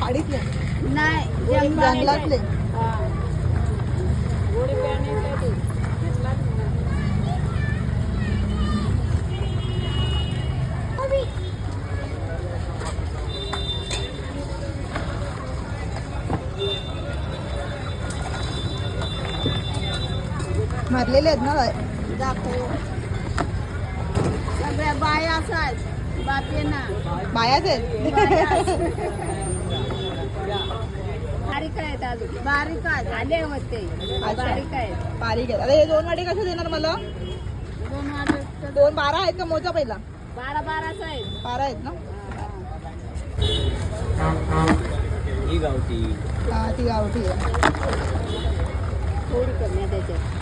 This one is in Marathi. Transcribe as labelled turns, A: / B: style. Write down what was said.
A: खाडीतले
B: नाही
A: जंगलातले. मारलेले आहेत ना
B: दाखव सगळ्या बाया असाच बापे ना
A: बायाच आहेत.
B: बारीक आहेत अजून बारीक आहेत आले होते बारीक आहेत
A: बारीक आहेत. आता हे 2 वाटे कसे देणार मला?
B: 2 वाटे
A: 2 12 आहेत का? मोजा पहिला.
B: 12 आहेत
A: 12 आहेत ना?
C: ही गावठी.
A: हा ती गावठी आहे.
B: थोडी कमी आहे त्याच्यात